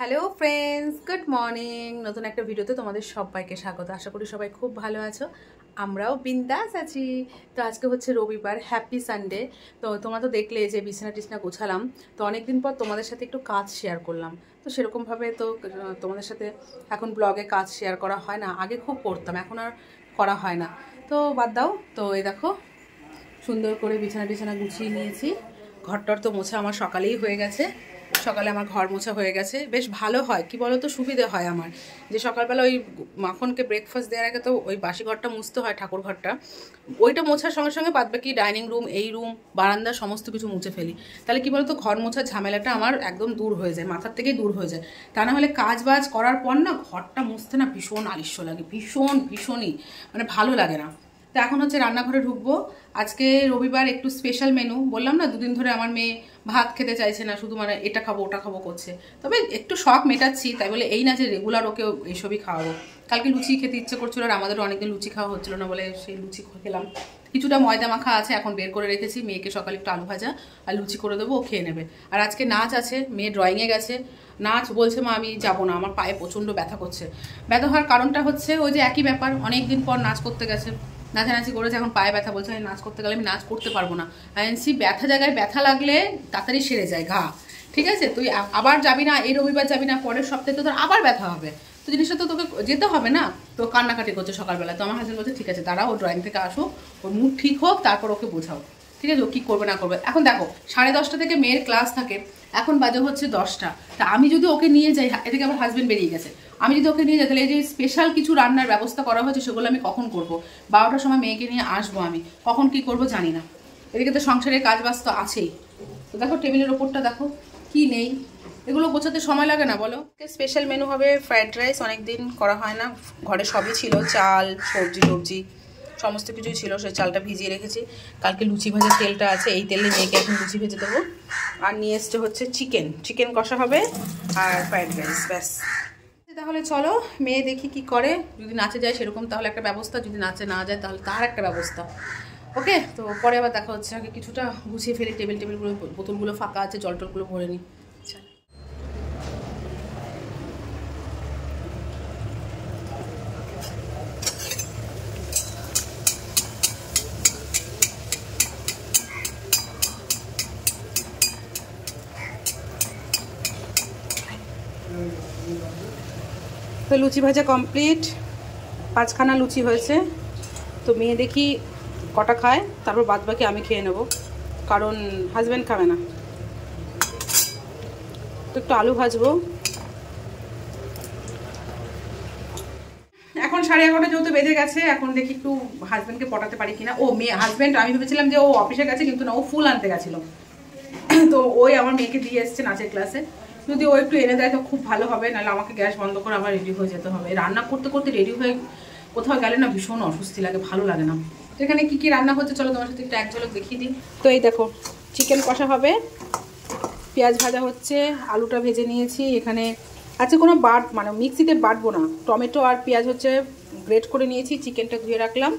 Hello friends, good morning. নতুন একটা ভিডিওতে তোমাদের সবাইকে স্বাগত। আশা করি সবাই খুব ভালো আছো, আমরাও বিন্দাস আছি। তো আজকে হচ্ছে রবিবার, হ্যাপি সানডে। তো তোমরা তো দেখলে যে বিছানা টিছনা গোছালাম, তো অনেকদিন পর তোমাদের সাথে একটু কাজ শেয়ার করলাম। তো সেরকমভাবে তো তোমাদের সাথে এখন ব্লগে কাজ শেয়ার করা হয় না, আগে খুব করতাম, এখন আর করা হয় না। তো বাদ দাও। তো এই দেখো সুন্দর করে বিছানা টিছানা গুছিয়ে নিয়েছি। ঘরটর তো মোছা আমার সকালেই হয়ে গেছে, সকালে আমার ঘর মোছা হয়ে গেছে। বেশ ভালো হয়, কি বলো তো, সুবিধে হয় আমার যে সকালবেলা ওই মাখনকে ব্রেকফাস্ট দেওয়ার আগে তো ওই বাসি ঘরটা মুছতে হয়, ঠাকুর ঘরটা, ওইটা মোছার সঙ্গে সঙ্গে বাদ বাকি ডাইনিং রুম, এই রুম, বারান্দা সমস্ত কিছু মুছে ফেলি। তাহলে কি বলো তো, ঘর মোছার ঝামেলাটা আমার একদম দূর হয়ে যায়, মাথার থেকেই দূর হয়ে যায়। তা না হলে কাজ বাজ করার পর না ঘরটা মুছতে না ভীষণ আলস্য লাগে, ভীষণই মানে ভালো লাগে না। তো এখন হচ্ছে রান্নাঘরে ঢুকবো। আজকে রবিবার, একটু স্পেশাল মেনু। বললাম না দুদিন ধরে আমার মেয়ে ভাত খেতে চাইছে না, শুধু মানে এটা খাবো ওটা খাবো করছে। তবে একটু শখ মেটাচ্ছি, তাই বলে এই না যে রেগুলার ওকে এইসবই খাওয়াবো। কালকে লুচি খেতে ইচ্ছে করছিল, আর আমাদেরও অনেকদিন লুচি খাওয়া হচ্ছিল না বলে সেই লুচি খেলাম। কিছুটা ময়দা মাখা আছে, এখন বের করে রেখেছি। মেয়েকে সকালে একটু আলু ভাজা আর লুচি করে দেবো, ও খেয়ে নেবে। আর আজকে নাচ আছে, মেয়ে ড্রয়িংয়ে গেছে। নাচ বলছে মা আমি যাবো না, আমার পায়ে প্রচণ্ড ব্যথা করছে। ব্যথা হওয়ার কারণটা হচ্ছে ওই যে একই ব্যাপার, অনেকদিন পর নাচ করতে গেছে, নাচানাচি করেছে, এখন পায়ে ব্যথা। বলছে আমি নাচ করতে গেলে আমি নাচ করতে পারবো না। আইএনসি ব্যথা জায়গায় ব্যথা লাগলে তাড়াতাড়ি সেরে যায় ঘা, ঠিক আছে? তুই আবার যাবি না, এই রবিবার যাবি না, পরের সপ্তাহে তো তোর আবার ব্যথা হবে। তো জিনিসটা তো তোকে যেতে হবে না। তো কান্নাকাটি করছে সকালবেলা। তো আমার হাজব্যান্ড বলছে ঠিক আছে দাঁড়াও, ও ড্রয়িং থেকে আসুক, ওর মুড ঠিক হোক, তারপর ওকে বোঝাও, ঠিক আছে? ও কী করবে না করবে। এখন দেখো 10:30 থেকে মেয়ের ক্লাস থাকে, এখন বাজে হচ্ছে 10টা। তা আমি যদি ওকে নিয়ে যাই, এদিকে আমার হাজব্যান্ড বেরিয়ে গেছে, আমি যদি ওকে নিয়ে যাই তাহলে এই যে স্পেশাল কিছু রান্নার ব্যবস্থা করা হয়েছে সেগুলো আমি কখন করব? 12টার সময় মেয়েকে নিয়ে আসবো, আমি কখন কি করব জানি না। এদিকে তো সংসারের কাজ বাজ তো আছেই। তো দেখো টেবিলের ওপরটা দেখো কি নেই, এগুলো গোছাতে সময় লাগে না বলো? স্পেশাল মেনু হবে ফ্রাইড রাইস, অনেকদিন করা হয় না। ঘরে সবই ছিল, চাল, সবজি টবজি সমস্ত কিছুই ছিল, সেই চালটা ভিজিয়ে রেখেছি। কালকে লুচি ভাজার তেলটা আছে, এই তেলে মেয়েকে এখন লুচি ভেজে দেবো। আর নিয়ে এসছে হচ্ছে চিকেন কষা হবে আর ফ্রাইড রাইস, ব্যাস। তাহলে চলো মেয়ে দেখি কি করে, যদি নাচে যায় সেরকম তাহলে একটা ব্যবস্থা, যদি নাচে না যায় তাহলে তার একটা ব্যবস্থা। ওকে, তো পরে আবার দেখা হচ্ছে। আগে কিছুটা গুছিয়ে ফেলি, টেবিলগুলো, বোতলগুলো ফাঁকা আছে, জল টলগুলো ভরে নিই। তো লুচি ভাজা কমপ্লিট, 5খানা লুচি হয়েছে। তো মেয়ে দেখি কটা খায়, তারপর বাদ বাকি আমি খেয়ে নেব, কারণ হাজব্যান্ড খাবে না। তো একটু আলু ভাজবো। এখন 11:30 যেহেতু বেজে গেছে, এখন দেখি একটু হাজব্যান্ডকে পটাতে পারি কিনা। ও মেয়ে হাজব্যান্ড, আমি ভেবেছিলাম যে ও অফিসে গেছে, কিন্তু না, ও ফুল আনতে গেছিলো। তো ওই আমার মেয়েকে দিয়ে এসছে নাচের ক্লাসে। যদি ও একটু এনে দেয় তো খুব ভালো হবে, নাহলে আমাকে গ্যাস বন্ধ করে আবার রেডি হয়ে যেতে হবে। রান্না করতে করতে রেডি হয়ে কোথাও গেলে না ভীষণ অস্বস্তি লাগে, ভালো লাগে না। তো এখানে কী কী রান্না হচ্ছে চলো তোমার সাথে একটু এক ঝলক দেখিয়ে দিই। তো এই দেখো চিকেন কষা হবে, পেঁয়াজ ভাজা হচ্ছে, আলুটা ভেজে নিয়েছি। এখানে আচ্ছা কোনো মানে মিক্সিতে বাটবো না, টমেটো আর পেঁয়াজ হচ্ছে গ্রেট করে নিয়েছি, চিকেনটা ধুয়ে রাখলাম।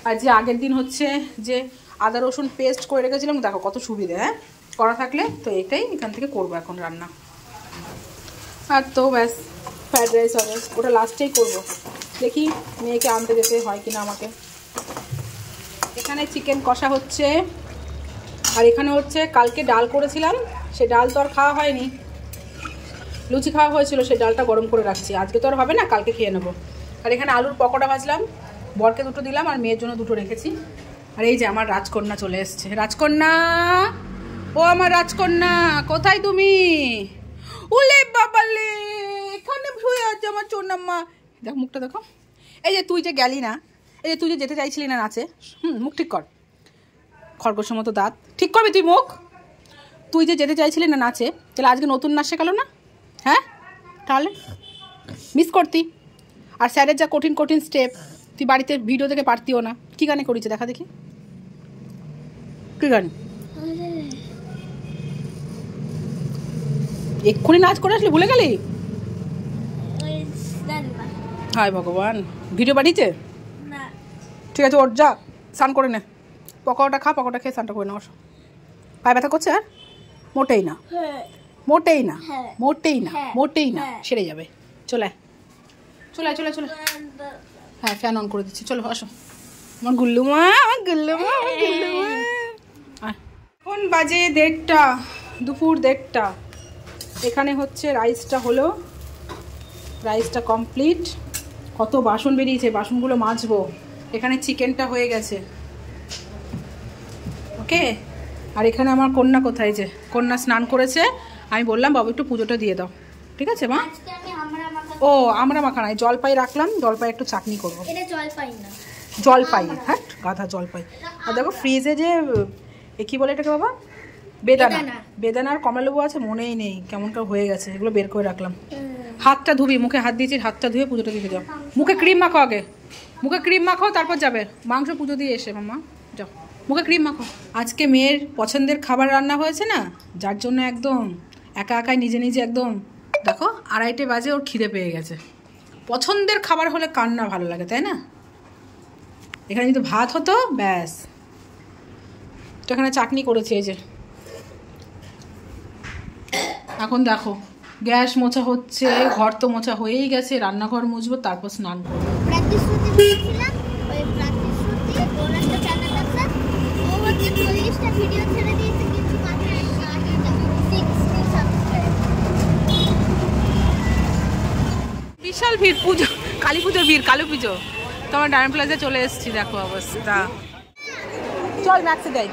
আর যে আগের দিন হচ্ছে যে আদা রসুন পেস্ট করে রেখেছিলাম, দেখো কত সুবিধে, হ্যাঁ করা থাকলে। তো এটাই এখান থেকে করবো এখন রান্না। আর তো ব্যাস ফ্রাইড রাইস হবে, ওটা লাস্টেই করবো। দেখি মেয়েকে আনতে যেতে হয় কিনা আমাকে। এখানে চিকেন কষা হচ্ছে, আর এখানে হচ্ছে কালকে ডাল করেছিলাম, সে ডাল তো আর খাওয়া হয়নি, লুচি খাওয়া হয়েছিল, সেই ডালটা গরম করে রাখছি। আজকে তো আর হবে না, কালকে খেয়ে নেবো। আর এখানে আলুর পকোড়া ভাজলাম, বরকে 2টো দিলাম আর মেয়ের জন্য 2টো রেখেছি। আর এই যে আমার রাজকন্যা চলে এসছে। রাজকন্যা, ও আমার রাজকন্যা, কোথায় তুমি? ওলে বাবালে, এখানে শুয়ে আছে আমার চোনাম্মা। দেখ মুখটা দেখো। এই যে তুই যে গেলি না, এই যে তুই যে যেতে চাইছিলি না নাচে, মুখ ঠিক কর, খরগোশের মতো দাঁত ঠিক করবি তুই মুখ। তুই যে যেতে চাইছিলি না নাচে, তাহলে আজকে নতুন নাচ শেখালো না? হ্যাঁ, তাহলে মিস করতি। আর স্যারের যা কঠিন কঠিন স্টেপ, তুই বাড়িতে ভিডিও থেকে পারতিও না। কী গানে করেছে দেখা দেখি, কী গান? এক্ষুনি নাচ করে আসলি, ভুলে গেলি? হায় ভগবান, ভিডিও পাঠিয়েছে? ঠিক আছে ওর যা, স্নান করে নে, পকোড়াটা খা, পকোড়া খেয়ে স্নানটা করে নাও। পায়ে ব্যথা করছে আর মোটেই না, মোটেই না, মোটেই না, মোটেই না, সেরে যাবে। চলে চলে চলে চলে, হ্যাঁ ফ্যান অন করে দিচ্ছি, চলো আসো আমার গুল্লুমা, আমার গুল্লুমা, আমার গুল্লুমা। এখন বাজে 1:30, দুপুর 1:30। এখানে হচ্ছে রাইসটা হলো, রাইসটা কমপ্লিট। কত বাসন বেরিয়েছে, বাসনগুলো মাজবো। এখানে চিকেনটা হয়ে গেছে, ওকে। আর এখানে আমার কন্যা কোথায়, যে কন্যা স্নান করেছে। আমি বললাম বাবু একটু পুজোটা দিয়ে দাও, ঠিক আছে মা? ও আমরা মাখা নাই, জলপাই রাখলাম, জলপাই একটু চাটনি করবো। জলপাই, হ্যাঁ গাধা জলপাই। আর দেখো ফ্রিজে যে কি বলে এটাকে বাবা, বেদানা, বেদানার কমলালেবু আছে, মনেই নেই কেমন করে হয়ে গেছে, এগুলো বের করে রাখলাম। হাতটা ধুবি, মুখে হাত দিয়েছি, হাতটা ধুয়ে পুজোটা দিতে যাও। মুখে ক্রিম মাখো আগে, মুখে ক্রিম মাখো, তারপর যাবে মাংস পুজো দিয়ে এসে। মাম্মা যাও, মুখে ক্রিম মাখো। আজকে মেয়ের পছন্দের খাবার রান্না হয়েছে না, যার জন্য একদম একা একাই নিজে নিজে একদম, দেখো 2:30 বাজে ওর খিদে পেয়ে গেছে। পছন্দের খাবার হলে কার না ভালো লাগে, তাই না? এখানে যদি ভাত হতো ব্যাস। তো এখানে চাটনি করেছে, এই যে। এখন দেখো গ্যাস মোছা হচ্ছে, ঘর তো মোছা হয়েই গেছে, রান্নাঘর মুছবো, তারপর স্নান করবো। বিশাল ভিড়, পুজো, কালী পুজোর ভিড়, কালী পুজো। তোমার ডায়মন্ড প্লাজা চলে এসেছি, দেখো অবস্থা। চল ম্যাক্সে যাই।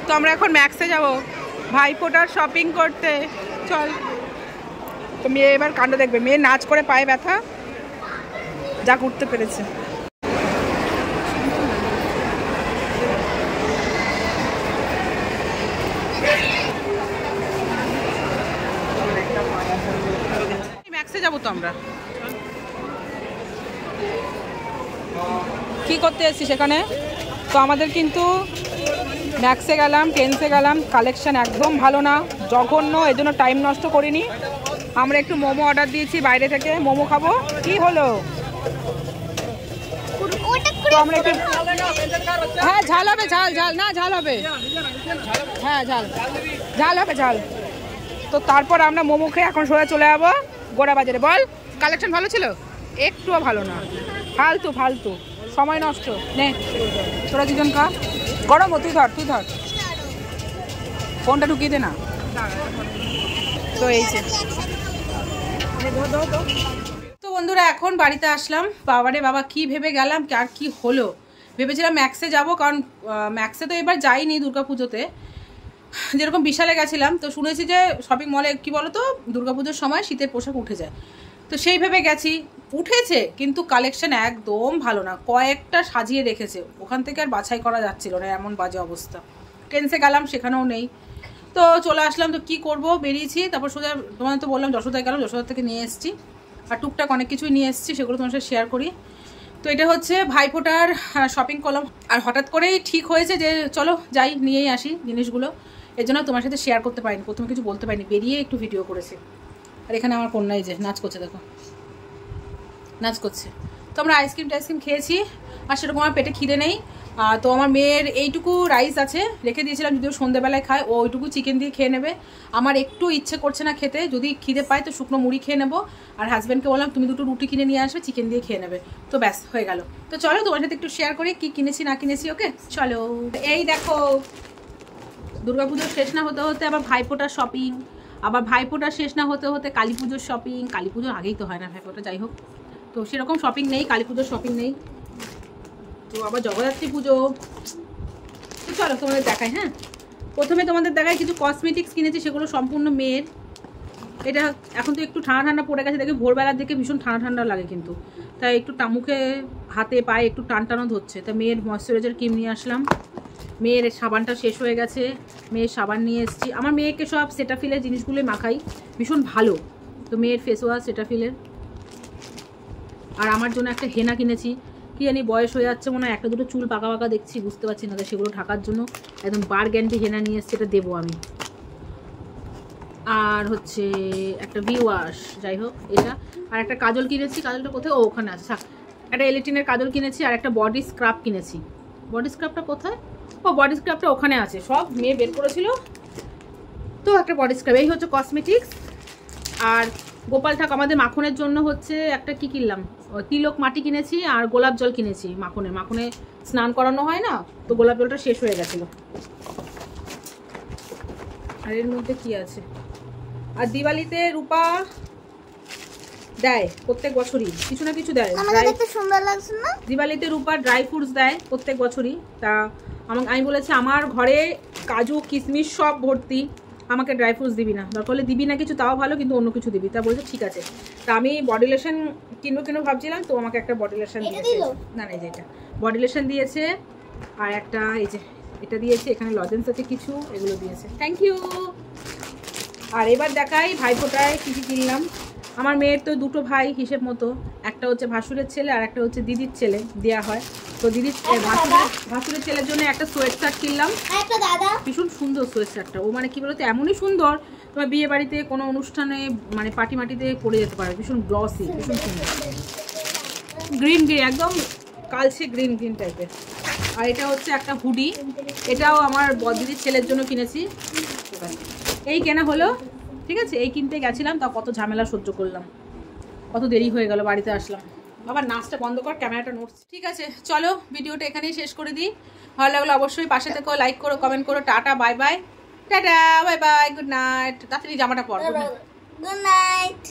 তো আমরা এখন ম্যাক্সে যাবো ভাইফোঁটার শপিং করতে, চল। তো মেয়ে এবার কাণ্ড দেখবে, মেয়ে নাচ করে পায়ে ব্যথা, যা করতে পেরেছে। ম্যাক্সে যাবো তো আমরা, কি করতে এসেছি সেখানে। তো আমাদের কিন্তু ম্যাক্সে গেলাম, টেন্সে গেলাম, কালেকশন একদম ভালো না, জঘন্য, এই জন্য টাইম নষ্ট করিনি। আমরা একটু মোমো অর্ডার দিয়েছি বাইরে থেকে, মোমো খাবো। কি হলো, তো আমরা একটু, হ্যাঁ ঝাল হবে, ঝাল ঝাল না, ঝাল হবে, হ্যাঁ ঝাল ঝাল হবে, ঝাল। তো তারপর আমরা মোমো খেয়ে এখন সোজা চলে যাবো গোড়া বাজারে। বল, কালেকশন ভালো ছিল? একটুও ভালো না, ফালতু ফালতু, সময় নষ্ট। নে তোরা দুজন খা, গরম, তুই ধর, তুই ধর, ফোনটা ঢুকিয়ে দে না। তো এই তো বন্ধুরা এখন বাড়িতে আসলাম। বাবারে বাবা, কি ভেবে গেলাম, আর কি হলো। ভেবেছিলাম ম্যাক্সে যাব, কারণ ম্যাক্সে তো এবার যাইনি দুর্গাপুজোতে, যেরকম বিশালে গেছিলাম। তো শুনেছি যে শপিং মলে কি বলো তো, দুর্গাপুজোর সময় শীতের পোশাক উঠে যায়, তো সেই ভেবে গেছি। উঠেছে, কিন্তু কালেকশন একদম ভালো না, কয়েকটা সাজিয়ে রেখেছে, ওখান থেকে আর বাছাই করা যাচ্ছিল না, এমন বাজে অবস্থা। টেন্সে গেলাম, সেখানেও নেই। তো চলে আসলাম, তো কি করব, বেরিয়েছি। তারপর সোজা তোমাদের তো বললাম যশোদায় গেলাম, যশোদার থেকে নিয়ে এসেছি, আর টুকটাক অনেক কিছুই নিয়ে এসেছি, সেগুলো তোমার সাথে শেয়ার করি। তো এটা হচ্ছে ভাইফোঁটার শপিং করলাম, আর হঠাৎ করেই ঠিক হয়েছে যে চলো যাই, নিয়েই আসি জিনিসগুলো। এর জন্য তোমার সাথে শেয়ার করতে পারিনি, প্রথমে কিছু বলতে পারিনি, বেরিয়ে একটু ভিডিও করেছি। আর এখানে আমার কন্যাই যে নাচ করছে, দেখো নাচ করছে। তো আমরা আইসক্রিম টাইসক্রিম খেয়েছি, আর সেরকম আমার পেটে খিদে নেই। তো আমার মেয়ের এইটুকু রাইস আছে, রেখে দিয়েছিলাম, যদিও সন্ধ্যেবেলায় খায়, ও ওইটুকু চিকেন দিয়ে খেয়ে নেবে। আমার একটু ইচ্ছে করছে না খেতে, যদি খিদে পায় তো শুকনো মুড়ি খেয়ে নেবো। আর হাজব্যান্ডকে বললাম তুমি 2টো রুটি কিনে নিয়ে আসবে, চিকেন দিয়ে খেয়ে নেবে। তো ব্যাস হয়ে গেল। তো চলো তোমার সাথে একটু শেয়ার করি কি কিনেছি না কিনেছি, ওকে চলো। এই দেখো, দুর্গাপুজোর শেষ না হতে হতে আবার ভাইফোঁটার শপিং, আবার ভাইফোঁটার শেষ না হতে হতে কালী পুজোর শপিং। কালী পুজোর আগেই তো হয় না ভাইফোঁটা, যাই হোক। তো সেরকম শপিং নেই, কালী পুজোর শপিং নেই। তো আবার জগদ্ধাত্রী পুজো। তো চলো তোমাদের দেখাই। হ্যাঁ, প্রথমে তোমাদের দেখাই কিছু কসমেটিক্স কিনেছি, সেগুলো সম্পূর্ণ মেয়ের। এটা এখন তো একটু ঠান্ডা ঠান্ডা পড়ে গেছে, দেখে ভোরবেলার দিকে ভীষণ ঠান্ডা ঠান্ডা লাগে, কিন্তু তাই একটু মুখে হাতে পায়ে একটু টান টানও ধরছে। তা মেয়ের ময়শ্চারাইজার ক্রিম নিয়ে আসলাম। মেয়ের সাবানটা শেষ হয়ে গেছে, মেয়ের সাবান নিয়ে এসেছি। আমার মেয়েকে সব সেটাফিলের জিনিসগুলোই মাখাই, ভীষণ ভালো। তো মেয়ের ফেস ওয়াশ সেটাফিলের। আর আমার জন্য একটা হেনা কিনেছি, কি জানি বয়স হয়ে যাচ্ছে মনে হয়, একটা দুটো চুল পাকা পাকা দেখছি, বুঝতে পারছি না, সেগুলো ঢাকার জন্য একদম বারগ্যান্ডি হেনা নিয়ে এসেছি, এটা দেবো আমি। আর হচ্ছে একটা ভি ওয়াশ, যাই হোক এটা। আর একটা কাজল কিনেছি, কাজলটা কোথায়, ও ওখানে আছে, একটা এলিটিনের কাজল কিনেছি। আর একটা বডি স্ক্রাব কিনেছি। বডি স্ক্রাবটা কোথায়, ও বডি স্ক্রাবটা ওখানে আছে, সব মেয়ে বের করেছিল। তো একটা বডি স্ক্রাব, এই হচ্ছে কসমেটিক্স। আর গোপাল ঠাকুর আমাদের মাখনের জন্য হচ্ছে একটা কি কিনলাম, তিলক মাটি কিনেছি আর গোলাপ জল কিনেছি। মাখনে স্নান করানো হয় না, তো গোলাপ জলটা শেষ হয়ে গেছিলো। আর এর মধ্যে কি আছে, আর দিওয়ালিতে রূপা দেয় প্রত্যেক বছরই কিছু না কিছু দেয়। সুন্দর লাগছে না? দিওয়ালিতে রূপা ড্রাই ফ্রুটস দেয় প্রত্যেক বছরই। তা আমি বলেছি আমার ঘরে কাজু কিশমিশ সব ভর্তি, আমাকে ড্রাই ফ্রুটস দিবি না, দরকার হলে দিবি না কিছু তাও ভালো, কিন্তু অন্য কিছু দিবি। তা বলছে ঠিক আছে। তা আমি বডি লোশন কিনবো ভাবছিলাম, তো আমাকে একটা বডি লোশন দিয়েছে। না এই যে এটা বডি লোশন দিয়েছে, আর একটা এই যে এটা দিয়েছে, এখানে লজেন্স আছে কিছু, এগুলো দিয়েছে। Thank you. আর এবার দেখাই ভাইফোঁটায় কী কী কিনলাম। আমার মেয়ের তো দুটো ভাই হিসেব মতো, একটা হচ্ছে ভাসুরের ছেলে আর একটা হচ্ছে দিদির ছেলে দেওয়া হয়। তো দিদির ভাসুরের ছেলের জন্য একটা সোয়েট শার্ট কিনলাম, ভীষণ সুন্দর সোয়েট শার্টটা। ও মানে কি বলতো এমনই সুন্দর, তোমার বিয়ে বাড়িতে কোনো অনুষ্ঠানে মানে পার্টি মাটিতে পরে যেতে পারে, ভীষণ গ্লসি, ভীষণ সুন্দর। গ্রিন একদম কালচে গ্রিন টাইপের। আর এটা হচ্ছে একটা হুডি, এটাও আমার দিদির ছেলের জন্য কিনেছি। এই কেনা হলো, ঠিক আছে। এই কিনতে গেছিলাম, তা কত ঝামেলা সহ্য করলাম, কত দেরি হয়ে গেল, বাড়িতে আসলাম। বাবা নাচটা বন্ধ কর, ক্যামেরাটা নড়ছে। ঠিক আছে চলো ভিডিওটা এখানেই শেষ করে দিই। ভালো লাগলো অবশ্যই পাশে থেকো, লাইক করো, কমেন্ট করো। Tata bye bye, tata bye bye, good night. তাড়াতাড়ি জামাটা পর, গুড নাইট।